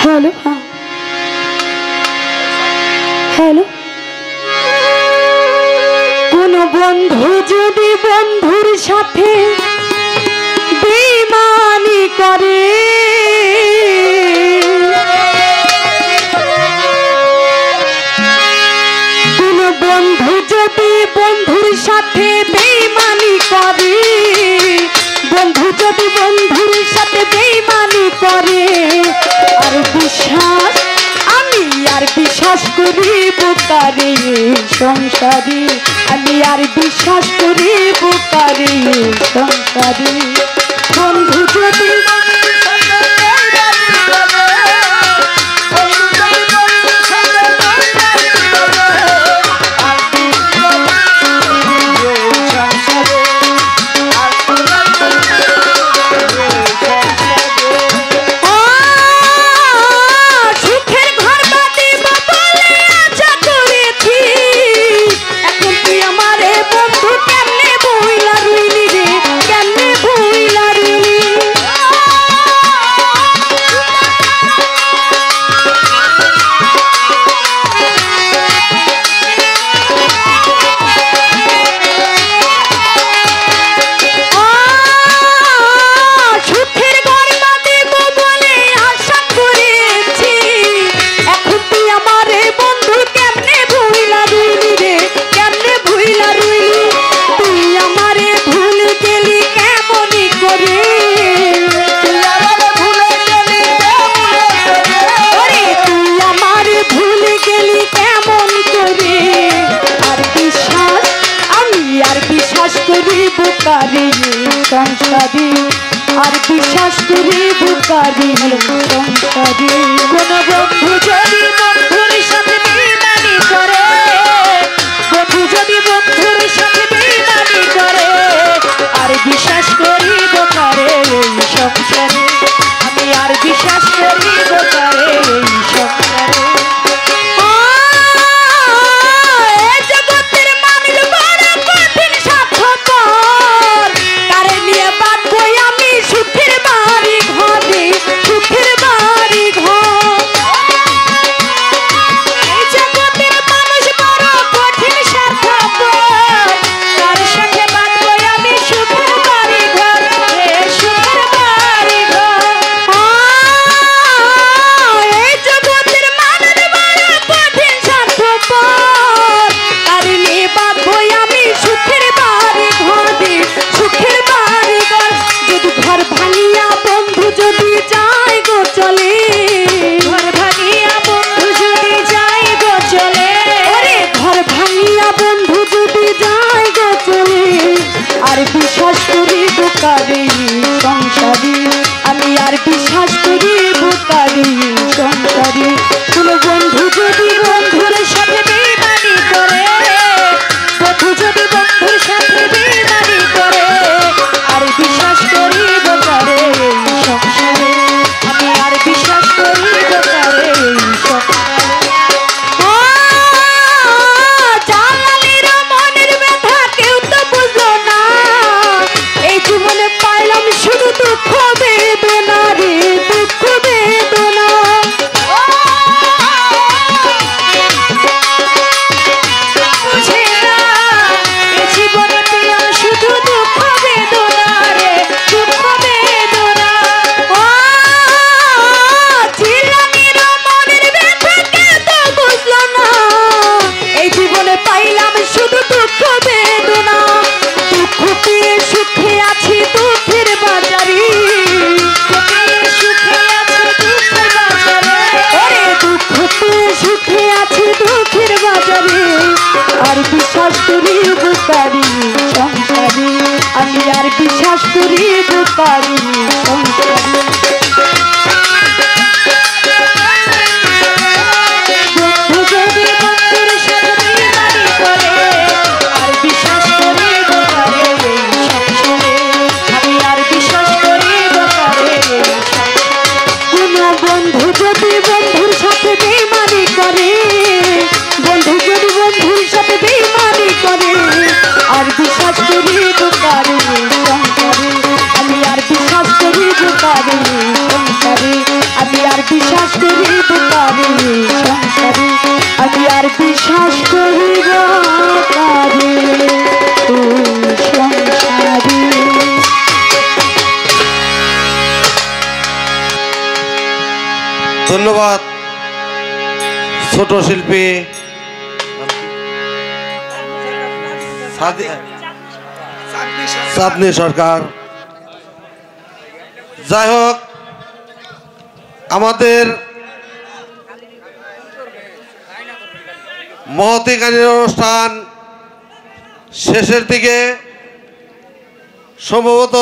Hello हाँ hello कोनो बंधु जदि बंधुर साथे बेईमानी करे कोनो बंधु जदि बंधुर साथे बेईमानी करे बंधु जदि बंधुर साथे बेईमानी करे আর বিশ্বাস করিব কারে সংসারে আমি আর বিশ্বাস করিব কারে সংসারে বন্ধু যদি সংসারে আর বিশ্বাস করিব কারে সংসারে কোন বন্ধু যদি বন্ধুর সাথে বেইমানি করে বন্ধু যদি বন্ধুর সাথে বেইমানি করে আর বিশ্বাস করিব কারে এই সংসারে আমি আর বিশ্বাস করিব কারে এই সংসারে সংসারে আমি আর বিশ্বাস করিব কারে সংসারে কোন বন্ধু যদি বন্ধুর সাথে বেইমানি করে বন্ধু যদি বন্ধুর সাথে বেইমানি করে আর বিশ্বাস করিব কারে সংসারে আমি আর বিশ্বাস করিব কারে সংসারে আমি আর বিশ্বাস করিব কারে সংসারে বন্ধু যদি বন্ধুর সাথে বেইমানি করে আর বিশ্বাস করিব কারে সংসারে আমি আর বিশ্বাস করিব কারে কোন বন্ধু যদি বন্ধুর সাথে বেইমানি করে বন্ধু যদি বন্ধুর সাথে বেইমানি করে আর বিশ্বাস করিব কারে সংসারে আমি আর বিশ্বাস করিব কারে সংসারে আমি আর বিশ্বাস করি তারে সংসারে আমি আর বিশ্বাস করিব তারে সংসারে। ধন্যবাদ ছোট শিল্পী চাঁদনী সরকার। যাই হোক, আমাদের মহতী গানের অনুষ্ঠান শেষের দিকে সম্ভবত